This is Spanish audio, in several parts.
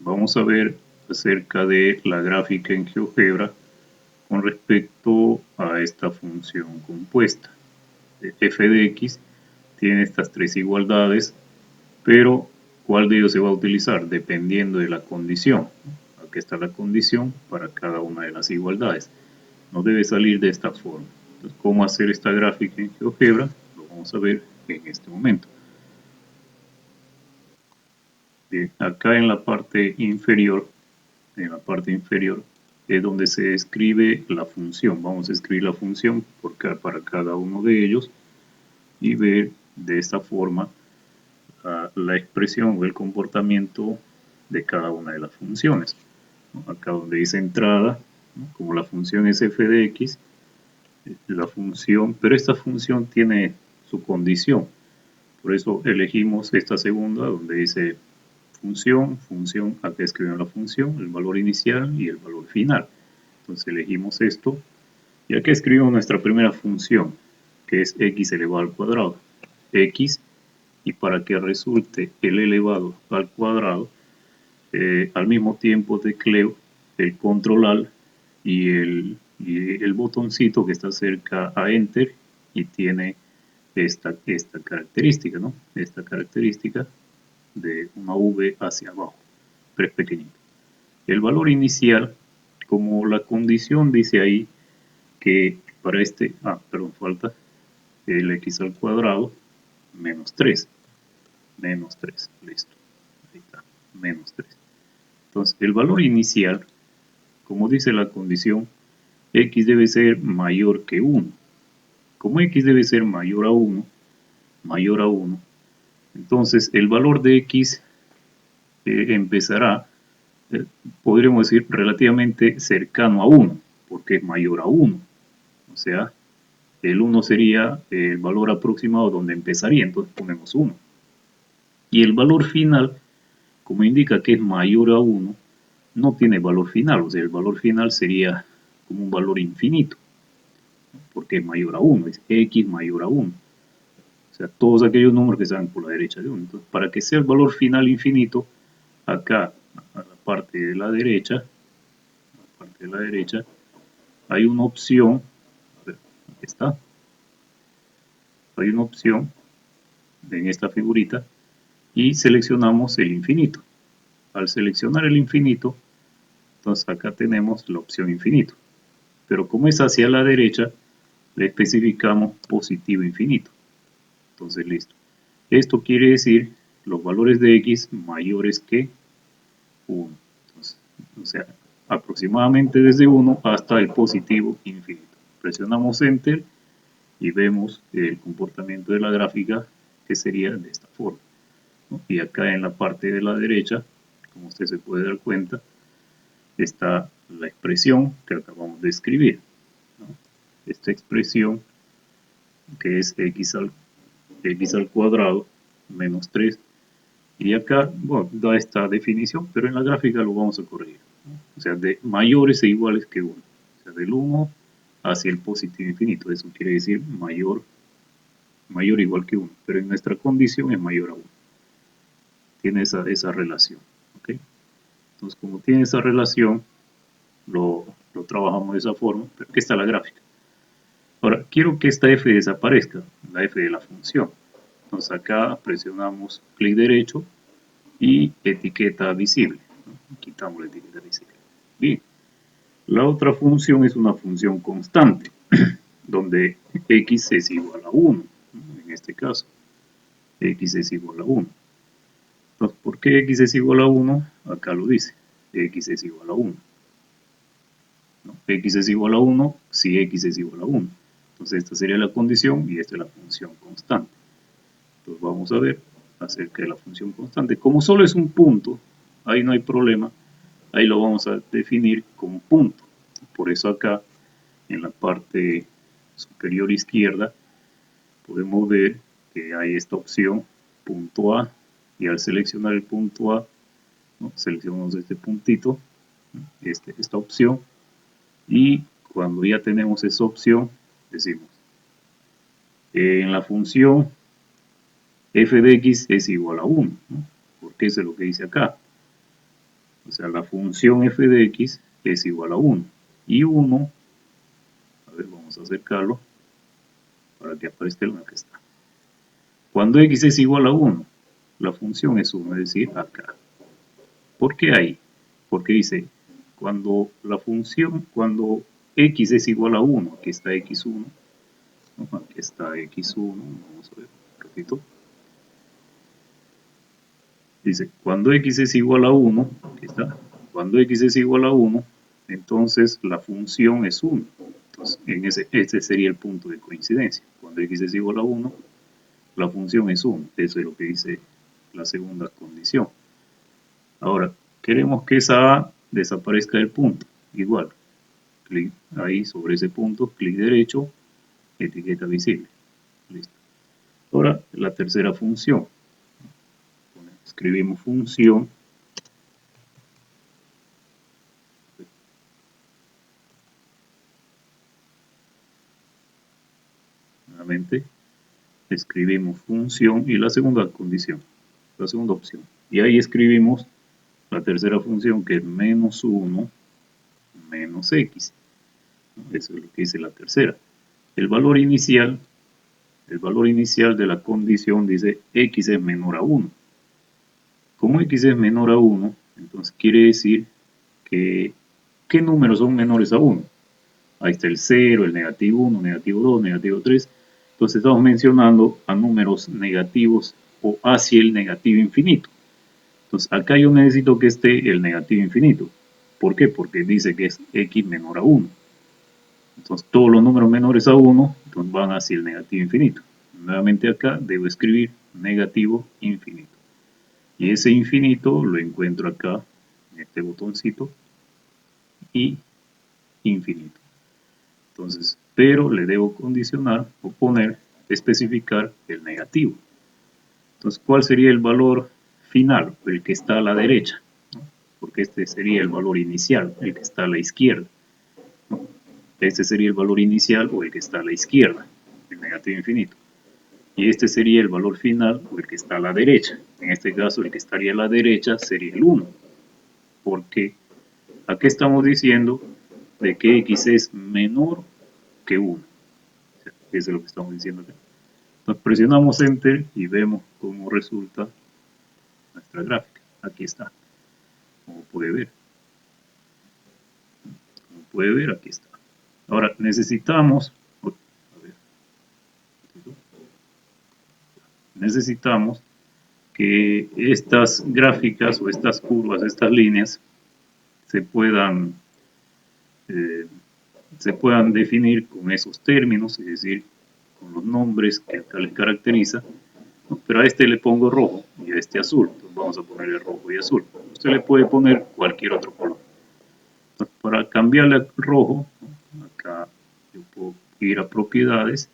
vamos a ver acerca de la gráfica en GeoGebra con respecto a esta función compuesta. F de x tiene estas tres igualdades, pero ¿cuál de ellos se va a utilizar? Dependiendo de la condición. Aquí está la condición para cada una de las igualdades. No debe salir de esta forma. Entonces, ¿cómo hacer esta gráfica en GeoGebra? Lo vamos a ver en este momento. Bien, acá en la parte inferior es donde se escribe la función. Vamos a escribir la función para cada uno de ellos y ver de esta forma la expresión o el comportamiento de cada una de las funciones. Acá donde dice entrada, como la función es f de x, la función, pero esta función tiene su condición. Por eso elegimos esta segunda donde dice función, acá escribimos la función, el valor inicial y el valor final. Entonces elegimos esto y aquí escribimos nuestra primera función, que es x elevado al cuadrado. X, y para que resulte el elevado al cuadrado, al mismo tiempo tecleo el control alt y el botoncito que está cerca a enter y tiene esta característica, ¿no? Esta característica de una V hacia abajo, pero es pequeñito. El valor inicial, como la condición dice ahí que para falta el x al cuadrado menos 3, listo, ahí está, menos 3. Entonces, el valor inicial, como dice la condición, x debe ser mayor que 1. Como x debe ser mayor a 1, entonces el valor de x empezará, podríamos decir, relativamente cercano a 1, porque es mayor a 1. O sea, el 1 sería el valor aproximado donde empezaría, entonces ponemos 1. Y el valor final, como indica que es mayor a 1, no tiene valor final, o sea, el valor final sería como un valor infinito, porque es mayor a 1, es x mayor a 1. O sea, todos aquellos números que están por la derecha de 1. Entonces, para que sea el valor final infinito, acá, a la parte de la derecha, hay una opción, a ver, aquí está, hay una opción en esta figurita y seleccionamos el infinito. Al seleccionar el infinito, entonces acá tenemos la opción infinito. Pero como es hacia la derecha, le especificamos positivo infinito. Entonces, listo. Esto quiere decir los valores de x mayores que 1. Entonces, o sea, aproximadamente desde 1 hasta el positivo infinito. Presionamos Enter y vemos el comportamiento de la gráfica que sería de esta forma, ¿no? Y acá en la parte de la derecha, como usted se puede dar cuenta, está la expresión que acabamos de escribir, ¿no? Esta expresión que es x al cuadrado menos 3, y acá, bueno, da esta definición, pero en la gráfica lo vamos a corregir, ¿no? O sea, de mayores e iguales que 1, o sea, del 1 hacia el positivo infinito, eso quiere decir mayor o igual que 1, pero en nuestra condición es mayor a 1, tiene esa relación, ¿ok? Entonces, como tiene esa relación, lo trabajamos de esa forma, pero aquí está la gráfica. Ahora, quiero que esta f desaparezca, la f de la función. Entonces acá presionamos clic derecho y etiqueta visible, ¿no? Quitamos la etiqueta visible. Bien, la otra función es una función constante, donde x es igual a 1, ¿no? En este caso, x es igual a 1. Entonces, ¿por qué x es igual a 1? Acá lo dice, x es igual a 1. ¿No? X es igual a 1 si x es igual a 1. Entonces esta sería la condición y esta es la función constante. Entonces vamos a ver acerca de la función constante. Como solo es un punto, ahí no hay problema, ahí lo vamos a definir como punto. Por eso acá en la parte superior izquierda podemos ver que hay esta opción punto A, y al seleccionar el punto A, ¿no? Seleccionamos este puntito, esta opción, y cuando ya tenemos esa opción decimos en la función f de x es igual a 1, ¿no? Porque eso es lo que dice acá. O sea, la función f de x es igual a 1. Y 1, a ver, vamos a acercarlo para que aparezca el que está. Cuando x es igual a 1, la función es 1, es decir, acá. ¿Por qué ahí? Porque dice, cuando x es igual a 1, aquí está x1, ¿no? Aquí está x1, vamos a ver, repito. Dice, cuando x es igual a 1, aquí está, cuando x es igual a 1, entonces la función es 1. Entonces, ese sería el punto de coincidencia. Cuando x es igual a 1, la función es 1. Eso es lo que dice la segunda condición. Ahora, queremos que esa a desaparezca del punto. Igual, clic ahí sobre ese punto, clic derecho, etiqueta visible. Listo. Ahora, la tercera función. Escribimos función. Nuevamente, escribimos función y la segunda condición, la segunda opción. Y ahí escribimos la tercera función, que es menos 1 menos x. Eso es lo que dice la tercera. El valor inicial de la condición dice x es menor a 1. Como x es menor a 1, entonces quiere decir que ¿qué números son menores a 1? Ahí está el 0, el negativo 1, negativo 2, negativo 3. Entonces estamos mencionando a números negativos o hacia el negativo infinito. Entonces acá yo necesito que esté el negativo infinito. ¿Por qué? Porque dice que es x menor a 1. Entonces todos los números menores a 1 entonces van hacia el negativo infinito. Nuevamente acá debo escribir negativo infinito. Y ese infinito lo encuentro acá en este botoncito y infinito. Entonces, pero le debo condicionar o poner, especificar el negativo. Entonces, ¿cuál sería el valor final? El que está a la derecha, ¿no? Porque este sería el valor inicial, el que está a la izquierda, ¿no? Este sería el valor inicial o el que está a la izquierda, el negativo infinito. Y este sería el valor final o el que está a la derecha. En este caso, el que estaría a la derecha sería el 1. Porque aquí estamos diciendo de que x es menor que 1. O sea, eso es lo que estamos diciendo acá. Entonces presionamos Enter y vemos cómo resulta nuestra gráfica. Aquí está. Como puede ver. Como puede ver, aquí está. Ahora necesitamos, que estas gráficas o estas curvas, estas líneas, se puedan definir con esos términos, es decir, con los nombres que acá les caracteriza, ¿no? Pero a este le pongo rojo y a este azul. Entonces vamos a ponerle rojo y azul. Usted le puede poner cualquier otro color. Entonces, para cambiarle a rojo, ¿no? Acá yo puedo ir a propiedades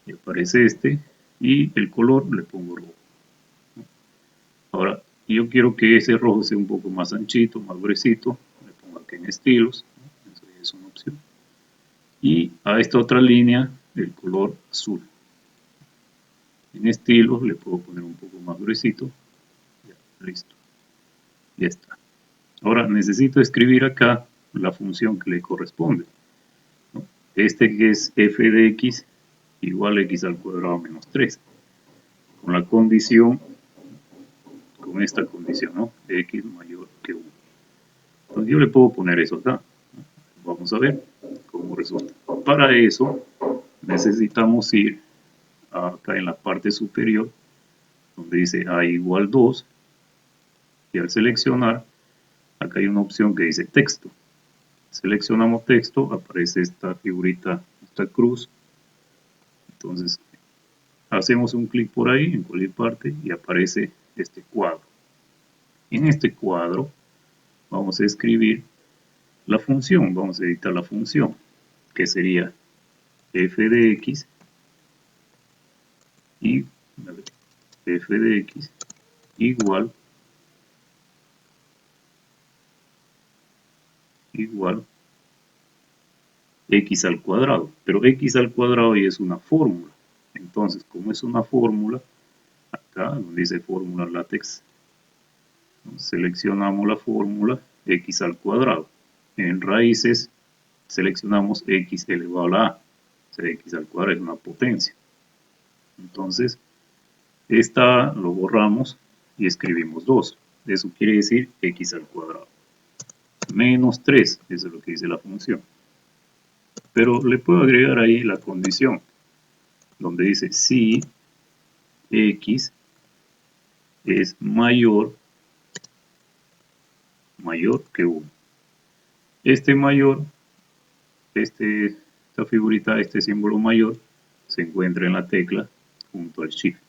y aparece este y el color le pongo rojo, ¿no? Ahora, yo quiero que ese rojo sea un poco más anchito, más gruesito, le pongo aquí en estilos, ¿no? Eso es una opción. Y a esta otra línea el color azul. En estilos le puedo poner un poco más gruesito. Ya, listo. Ya está. Ahora necesito escribir acá la función que le corresponde, ¿no? Este que es f de x igual a x al cuadrado menos 3. Con la condición, con esta condición, ¿no? De x mayor que 1. Entonces yo le puedo poner eso acá, ¿no? Vamos a ver cómo resulta. Para eso necesitamos ir acá en la parte superior donde dice a igual 2 y al seleccionar acá hay una opción que dice texto. Seleccionamos texto, aparece esta figurita, esta cruz. Entonces hacemos un clic por ahí en cualquier parte y aparece este cuadro. En este cuadro vamos a escribir la función, vamos a editar la función que sería f de x y f de x igual x al cuadrado, pero x al cuadrado ya es una fórmula. Entonces, como es una fórmula, acá donde dice fórmula LaTeX, seleccionamos la fórmula x al cuadrado. En raíces seleccionamos x elevado a la a. O sea, x al cuadrado es una potencia. Entonces, esta lo borramos y escribimos 2. Eso quiere decir x al cuadrado. Menos 3, eso es lo que dice la función. Pero le puedo agregar ahí la condición, donde dice si x es mayor que 1. Este mayor, esta figurita, este símbolo mayor, se encuentra en la tecla junto al shift.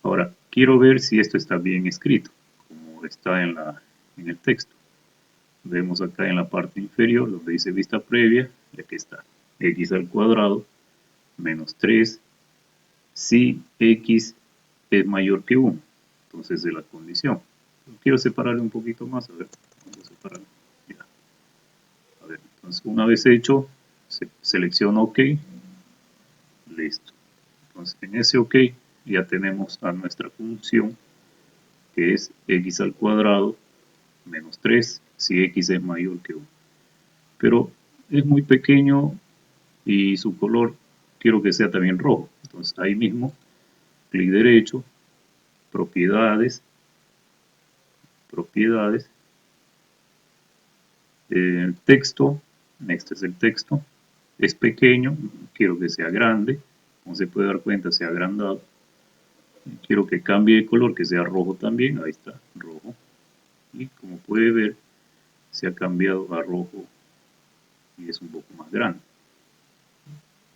Ahora, quiero ver si esto está bien escrito, como está en el texto. Vemos acá en la parte inferior, donde dice vista previa, y aquí está, x al cuadrado menos 3 si x es mayor que 1. Entonces es la condición. Quiero separarle un poquito más, a ver, vamos a separarlo. Ya. A ver, entonces una vez hecho, selecciono OK, listo. Entonces en ese OK ya tenemos a nuestra función, que es x al cuadrado menos 3 si x es mayor que 1. Pero es muy pequeño y su color quiero que sea también rojo. Entonces ahí mismo, clic derecho, propiedades, texto, este es el texto, es pequeño, quiero que sea grande, como se puede dar cuenta se ha agrandado, quiero que cambie de color, que sea rojo también, ahí está, rojo, y como puede ver se ha cambiado a rojo y es un poco más grande.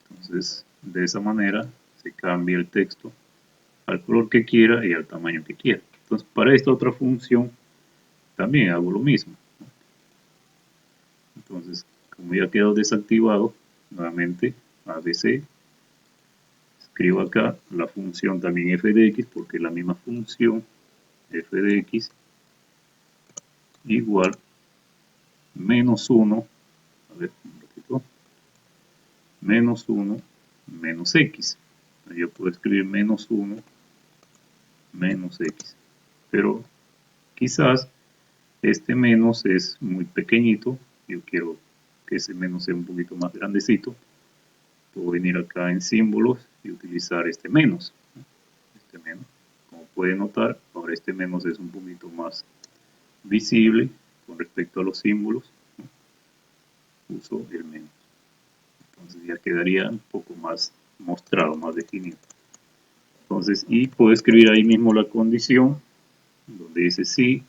Entonces de esa manera se cambia el texto al color que quiera y al tamaño que quiera. Entonces para esta otra función también hago lo mismo. Entonces como ya quedó desactivado, nuevamente ABC, escribo acá la función también f de x porque es la misma función, f de x igual menos 1, a ver, un ratito, menos 1 menos x. Yo puedo escribir menos 1 menos x, pero quizás este menos es muy pequeñito, yo quiero que ese menos sea un poquito más grandecito, puedo venir acá en símbolos y utilizar este menos, como pueden notar, ahora este menos es un poquito más visible con respecto a los símbolos, uso el menos, entonces ya quedaría un poco más mostrado, más definido. Entonces, y puedo escribir ahí mismo la condición, donde dice si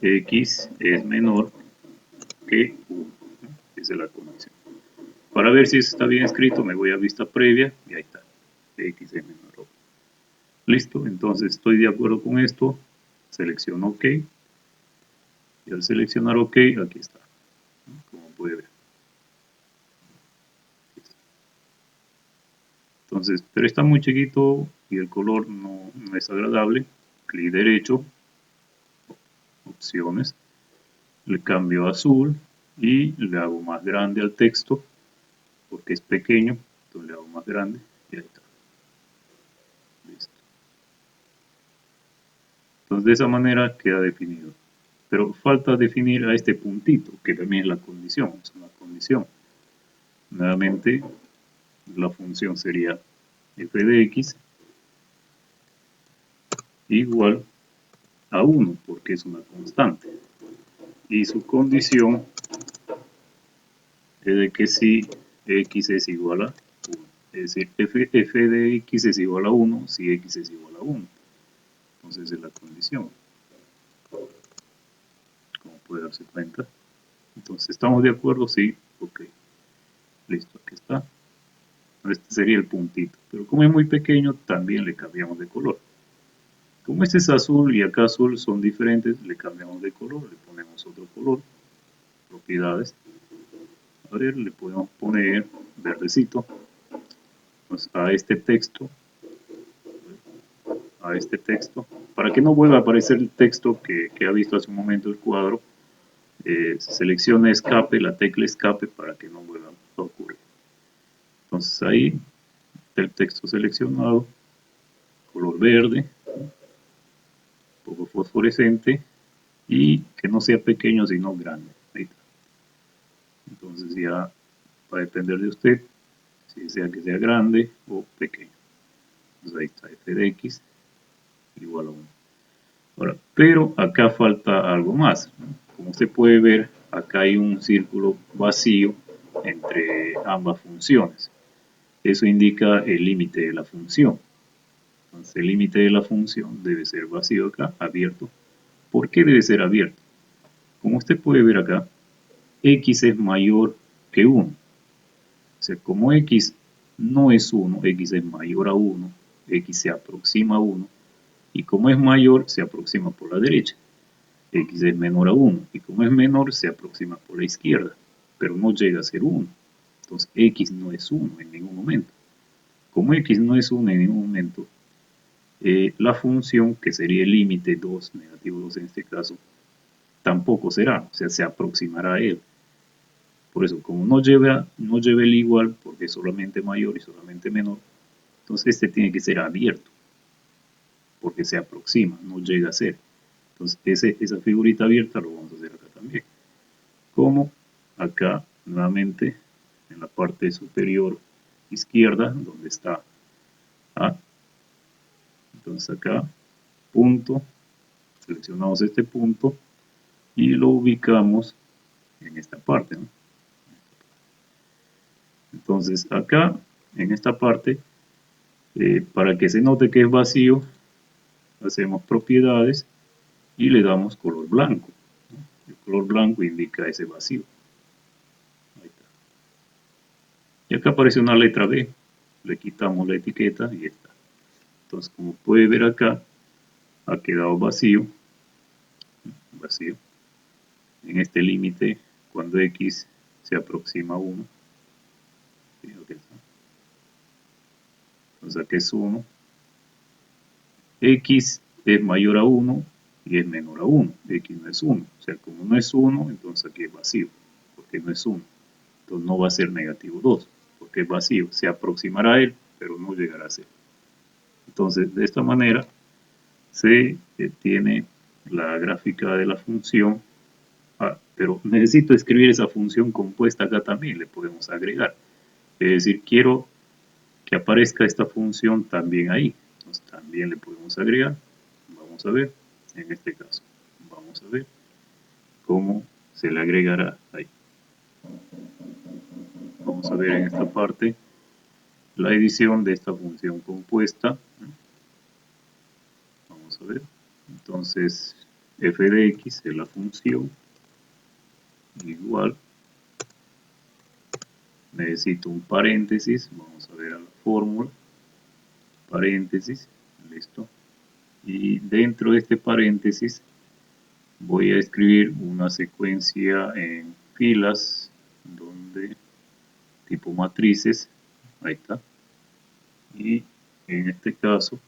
x es menor que 1, esa es la condición. Para ver si está bien escrito, me voy a vista previa y ahí está, x es menor que 1. Listo, entonces estoy de acuerdo con esto, selecciono OK, y al seleccionar OK, aquí está, como puede ver. Entonces, pero está muy chiquito y el color no es agradable, clic derecho, opciones, le cambio a azul y le hago más grande al texto, porque es pequeño, entonces le hago más grande y ahí está. Listo. Entonces de esa manera queda definido. Pero falta definir a este puntito, que también es la condición, es una condición. Nuevamente, la función sería f de x igual a 1, porque es una constante. Y su condición es de que si x es igual a 1. Es decir, f de x es igual a 1 si x es igual a 1. Entonces es la condición. Como puede darse cuenta. Entonces, ¿estamos de acuerdo? Sí. Ok. Listo, aquí está. Este sería el puntito. Pero como es muy pequeño, también le cambiamos de color. Como este es azul y acá azul son diferentes, le cambiamos de color, le ponemos otro color. Propiedades. A ver, le podemos poner verdecito. Pues a este texto, para que no vuelva a aparecer el texto que ha visto hace un momento el cuadro, seleccione escape, la tecla escape para que no vuelva a ocurrir. Entonces ahí el texto seleccionado, color verde, un poco fosforescente, y que no sea pequeño sino grande. Ahí está. Entonces ya va a depender de usted si desea que sea grande o pequeño. Entonces ahí está f de x igual a 1. Ahora, pero acá falta algo más, ¿no? Como usted puede ver, acá hay un círculo vacío entre ambas funciones. Eso indica el límite de la función. Entonces el límite de la función debe ser vacío acá, abierto. ¿Por qué debe ser abierto? Como usted puede ver acá, x es mayor que 1. O sea, como x no es 1, x es mayor a 1, x se aproxima a 1, y como es mayor, se aproxima por la derecha. X es menor a 1, y como es menor, se aproxima por la izquierda, pero no llega a ser 1. Entonces x no es 1 en ningún momento. Como x no es 1 en ningún momento, la función, que sería el límite 2, negativo 2 en este caso, tampoco será, o sea, se aproximará a él. Por eso, como no lleva el igual, porque es solamente mayor y solamente menor, entonces este tiene que ser abierto, porque se aproxima, no llega a ser. Entonces esa figurita abierta lo vamos a hacer acá también. Como acá, nuevamente, en la parte superior izquierda, donde está A. Entonces acá, punto, seleccionamos este punto y lo ubicamos en esta parte, ¿no? Entonces acá, en esta parte, para que se note que es vacío, hacemos propiedades y le damos color blanco, ¿no? El color blanco indica ese vacío. Ahí está. Y acá aparece una letra B, le quitamos la etiqueta y está. Entonces, como puede ver acá, ha quedado vacío, vacío, en este límite cuando x se aproxima a 1. Entonces aquí es 1, x es mayor a 1 y es menor a 1, x no es 1, o sea, como no es 1, entonces aquí es vacío, porque no es 1, entonces no va a ser negativo 2, porque es vacío, se aproximará a él, pero no llegará a ser. Entonces, de esta manera se tiene la gráfica de la función. Pero necesito escribir esa función compuesta acá también, le podemos agregar. Es decir, quiero que aparezca esta función también ahí. Entonces también le podemos agregar. Vamos a ver, en este caso, vamos a ver cómo se le agregará ahí. Vamos a ver en esta parte la edición de esta función compuesta. Vamos a ver. Entonces, f de x es la función igual. Necesito un paréntesis. Vamos a ver a la fórmula. Paréntesis, listo. Y dentro de este paréntesis voy a escribir una secuencia en filas, donde tipo matrices, ahí está. Y en este caso,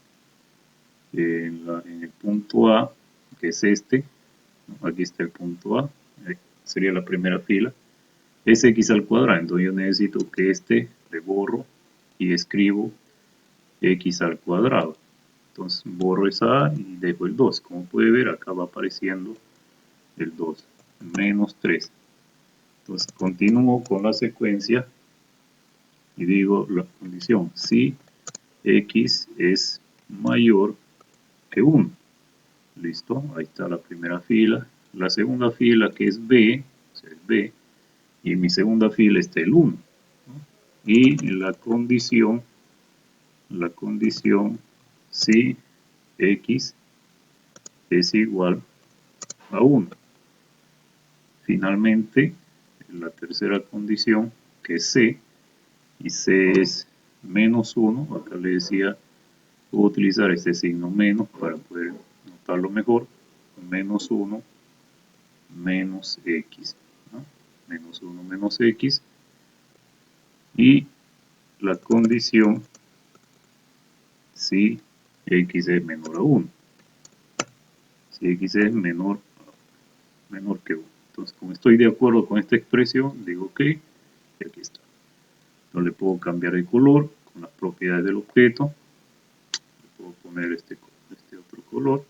en el punto A, que es este, aquí está el punto A, sería la primera fila, es x al cuadrado, entonces yo necesito que este le borro y escribo x al cuadrado. Entonces borro esa A y dejo el 2. Como puede ver, acá va apareciendo el 2, menos 3. Entonces continúo con la secuencia y digo la condición si x es mayor que 1. Listo, ahí está la primera fila. La segunda fila, que es B, o sea, es B, y en mi segunda fila está el 1, ¿no? Y la condición si x es igual a 1. Finalmente, la tercera condición, que es C, y C es menos 1, acá le decía, puedo utilizar este signo menos para poder notarlo mejor, menos 1, menos x, ¿no? Menos 1, menos x, y la condición si x es menor a 1, si x es menor que 1. Entonces, como estoy de acuerdo con esta expresión, digo OK, y aquí está. No le puedo cambiar el color con las propiedades del objeto. Le puedo poner este otro color,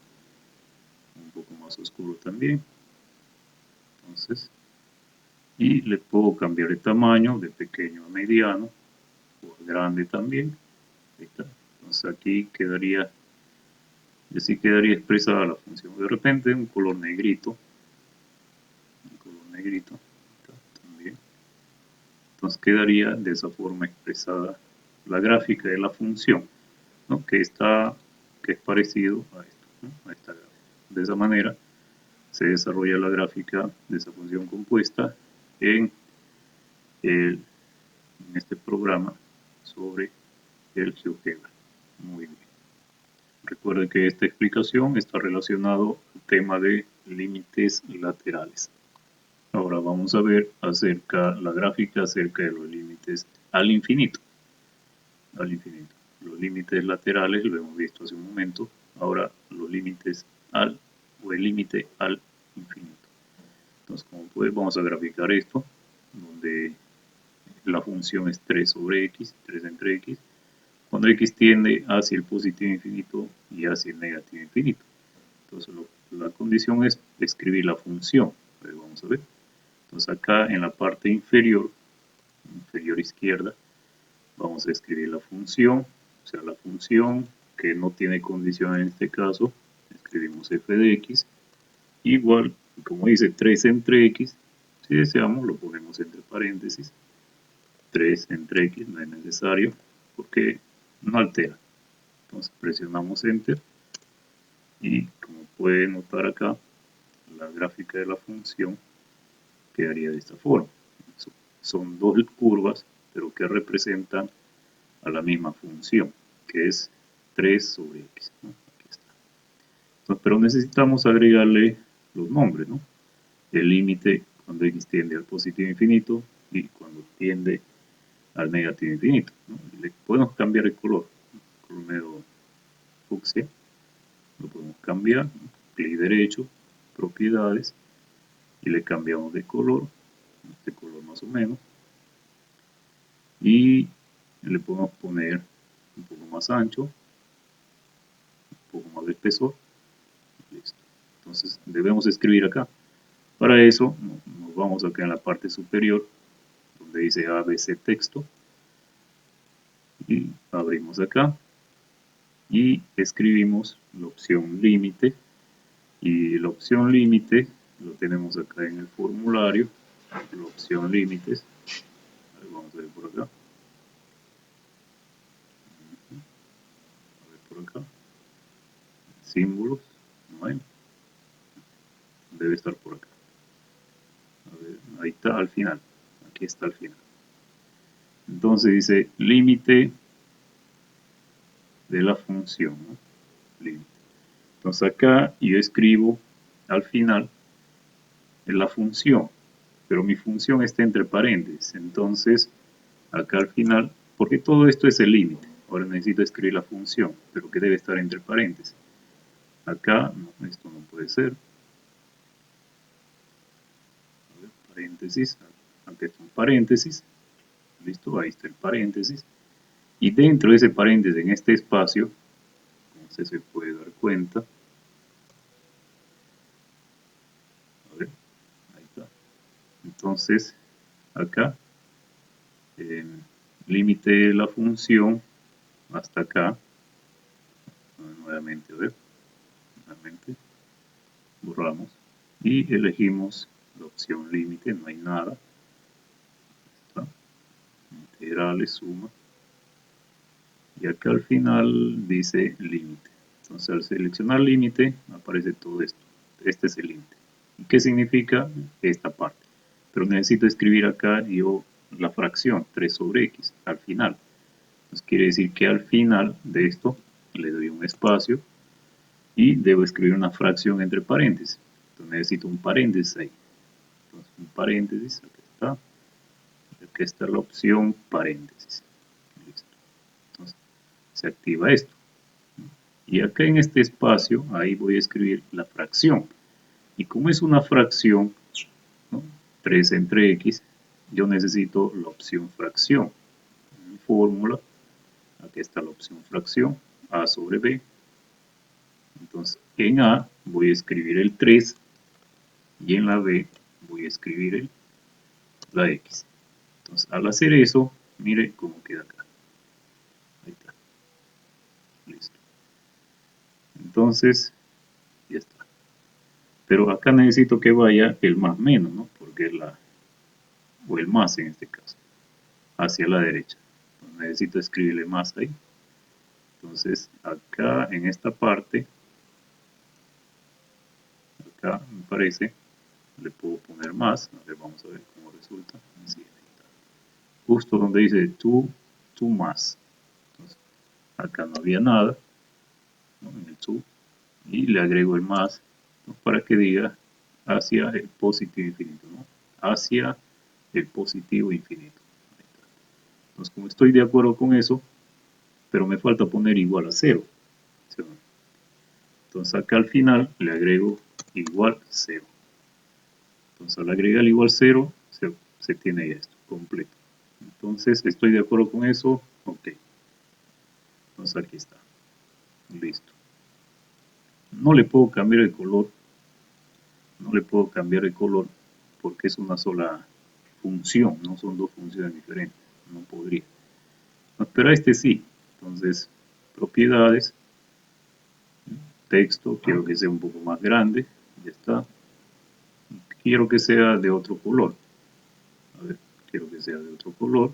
un poco más más oscuro también. Entonces, y le puedo cambiar el tamaño de pequeño a mediano o a grande también. Ahí está. Entonces aquí quedaría, y así quedaría expresada la función. De repente un color negrito, también. Entonces quedaría de esa forma expresada la gráfica de la función, ¿no? que es parecido a esto, ¿no? A esta gráfica. De esa manera se desarrolla la gráfica de esa función compuesta en este programa sobre el GeoGebra. Muy bien. Recuerden que esta explicación está relacionado al tema de límites laterales. Ahora vamos a ver la gráfica acerca de los límites al infinito. Los límites laterales lo hemos visto hace un momento. Ahora los límites el límite al infinito. Entonces, como pueden, vamos a graficar esto, donde la función es 3 sobre x, 3 entre x, cuando x tiende hacia el positivo infinito y hacia el negativo infinito. Entonces, la condición es escribir la función. Vamos a ver. Entonces, acá en la parte inferior izquierda, vamos a escribir la función, o sea, la función que no tiene condición en este caso, escribimos f de x, igual, como dice 3 entre x, si deseamos lo ponemos entre paréntesis, 3 entre x, no es necesario, porque no altera. Entonces presionamos enter, y como pueden notar acá, la gráfica de la función quedaría de esta forma. Son dos curvas, pero que representan a la misma función, que es 3 sobre x, ¿no? Aquí está. Entonces, pero necesitamos agregarle los nombres, ¿no? El límite cuando x tiende al positivo infinito y cuando tiende al negativo infinito, ¿no? Le podemos cambiar el color medio fucsia, lo podemos cambiar, ¿no? Clic derecho, propiedades, y le cambiamos de color, este color más o menos, y le podemos poner un poco más ancho, un poco más de espesor. Listo. Entonces debemos escribir acá. Para eso nos vamos acá en la parte superior donde dice ABC texto y abrimos acá y escribimos la opción límite, y la opción límite lo tenemos acá en el formulario, la opción límites. Vamos a ver por acá. A ver por acá. Símbolos. No hay. Debe estar por acá. A ver, ahí está al final. Aquí está al final. Entonces dice límite de la función, ¿no? Límite. Entonces acá yo escribo al final en la función, pero mi función está entre paréntesis. Entonces acá al final, porque todo esto es el límite, ahora necesito escribir la función, pero que debe estar entre paréntesis. Acá, no, esto no puede ser. A ver, paréntesis, acá está un paréntesis. Listo, ahí está el paréntesis. Y dentro de ese paréntesis, en este espacio, como usted se puede dar cuenta, a ver, ahí está. Entonces, acá, límite de la función hasta acá. Nuevamente, a ver, nuevamente, borramos y elegimos la opción límite, no hay nada. Está. Integrales, suma. Y acá al final dice límite. Entonces al seleccionar límite aparece todo esto. Este es el límite. ¿Y qué significa esta parte? Pero necesito escribir acá yo la fracción 3 sobre x al final. Entonces quiere decir que al final de esto le doy un espacio y debo escribir una fracción entre paréntesis. Entonces necesito un paréntesis ahí. Entonces un paréntesis, aquí está. Aquí está la opción paréntesis. Listo. Entonces se activa esto. Y acá en este espacio, ahí voy a escribir la fracción. Y como es una fracción, ¿no? 3 entre x, yo necesito la opción fracción. En mi fórmula, aquí está la opción fracción, a sobre b. Entonces, en a voy a escribir el 3 y en la B voy a escribir la X. Entonces, al hacer eso, mire cómo queda acá. Ahí está. Listo. Entonces, ya está. Pero acá necesito que vaya el más menos, ¿no? Porque es o el más en este caso, hacia la derecha. Entonces, necesito escribirle más ahí. Entonces, acá en esta parte, acá me parece, le puedo poner más. A ver, vamos a ver cómo resulta. Sí, ahí está. Justo donde dice tú más. Entonces, acá no había nada, ¿no? En el tú, y le agrego el más, ¿no? Para que diga hacia el positivo infinito, ¿no? Hacia el positivo infinito. Ahí está. Entonces, como estoy de acuerdo con eso, pero me falta poner igual a 0. Entonces acá al final le agrego igual 0. Entonces al agregar igual 0 se tiene ya esto completo. Entonces estoy de acuerdo con eso, ok. Entonces aquí está, listo. No le puedo cambiar el color, no le puedo cambiar el color porque es una sola función, no son dos funciones diferentes, no podría. Pero a este sí, entonces propiedades, texto, quiero que sea un poco más grande, ya está. Quiero que sea de otro color, a ver, quiero que sea de otro color,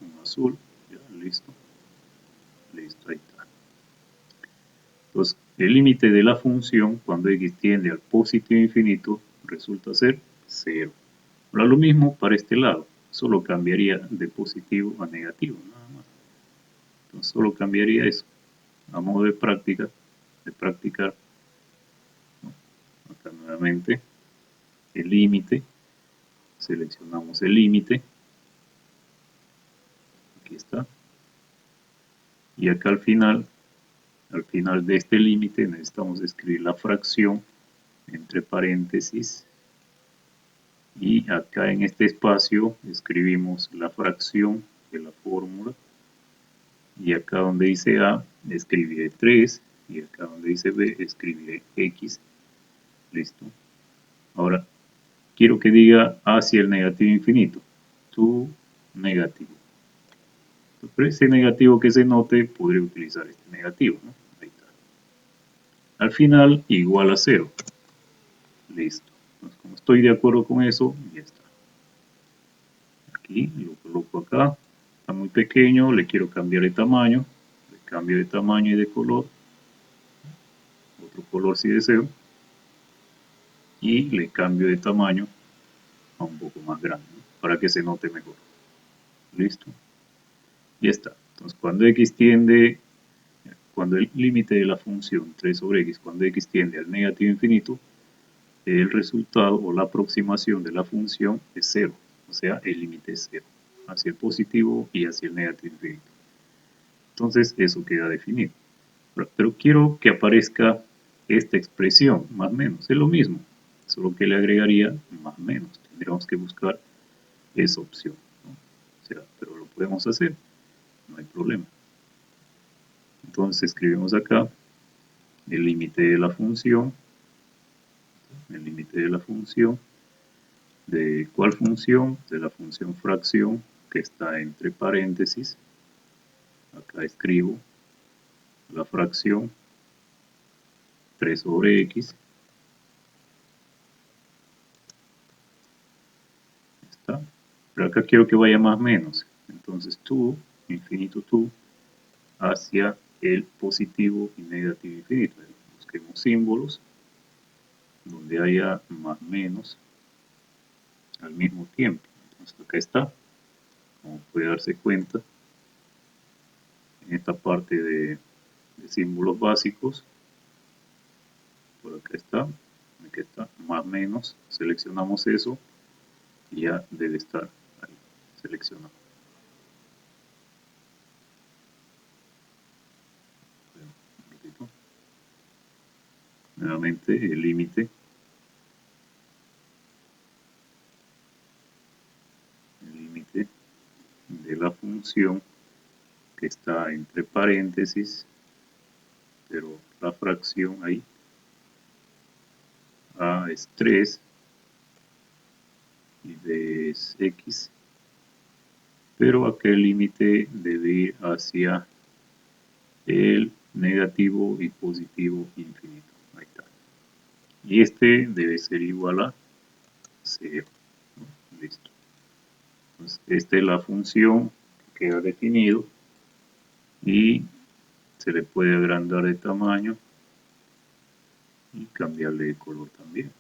un azul, ya, listo, listo, ahí está. Entonces, el límite de la función cuando x tiende al positivo infinito resulta ser 0. Ahora lo mismo para este lado, solo cambiaría de positivo a negativo, nada más. Entonces, solo cambiaría eso. A modo de práctica, de practicar, ¿no? Acá nuevamente, el límite, seleccionamos el límite, aquí está, y acá al final de este límite necesitamos escribir la fracción entre paréntesis y acá en este espacio escribimos la fracción de la fórmula y acá donde dice A escribiré 3 y acá donde dice B escribiré X. Listo. Ahora quiero que diga hacia el negativo infinito. Tu negativo. Pero ese negativo que se note podría utilizar este negativo, ¿no? Ahí está. Al final igual a 0. Listo. Entonces, como estoy de acuerdo con eso, ya está. Aquí lo coloco acá. Está muy pequeño, le quiero cambiar de tamaño. Le cambio de tamaño y de color. Otro color si deseo. Y le cambio de tamaño a un poco más grande, ¿no? Para que se note mejor. Listo. Ya está. Entonces, cuando el límite de la función 3 sobre x, cuando x tiende al negativo infinito, el resultado o la aproximación de la función es 0, o sea, el límite es 0, hacia el positivo y hacia el negativo infinito. Entonces, eso queda definido. Pero quiero que aparezca esta expresión, más o menos, es lo mismo, solo que le agregaría más o menos. Tendríamos que buscar esa opción, ¿no? O sea, pero lo podemos hacer, no hay problema. Entonces escribimos acá el límite de la función, ¿de cuál función? De la función fracción que está entre paréntesis. Acá escribo la fracción 3 sobre x. Está. Pero acá quiero que vaya más o menos. Entonces tú, infinito tú, hacia el positivo y negativo infinito. Busquemos símbolos donde haya más menos al mismo tiempo. Entonces acá está. Como puede darse cuenta, en esta parte de símbolos básicos, por acá está, más menos, seleccionamos eso y ya debe estar ahí seleccionado. Nuevamente el límite de la función que está entre paréntesis, pero la fracción ahí A es 3 y B es X, pero aquel límite debe ir hacia el negativo y positivo infinito. Ahí está. Y este debe ser igual a 0. Listo. Entonces, esta es la función que queda definido y se le puede agrandar de tamaño y cambiarle de color también.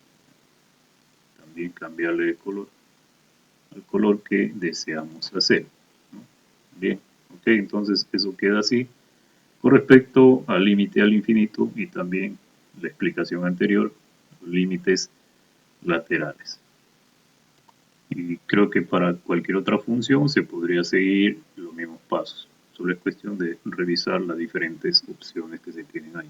También cambiarle de color al color que deseamos hacer, ¿no? Bien, ok, entonces eso queda así. Con respecto al límite al infinito y también la explicación anterior, los límites laterales. Y creo que para cualquier otra función se podría seguir los mismos pasos. Solo es cuestión de revisar las diferentes opciones que se tienen ahí.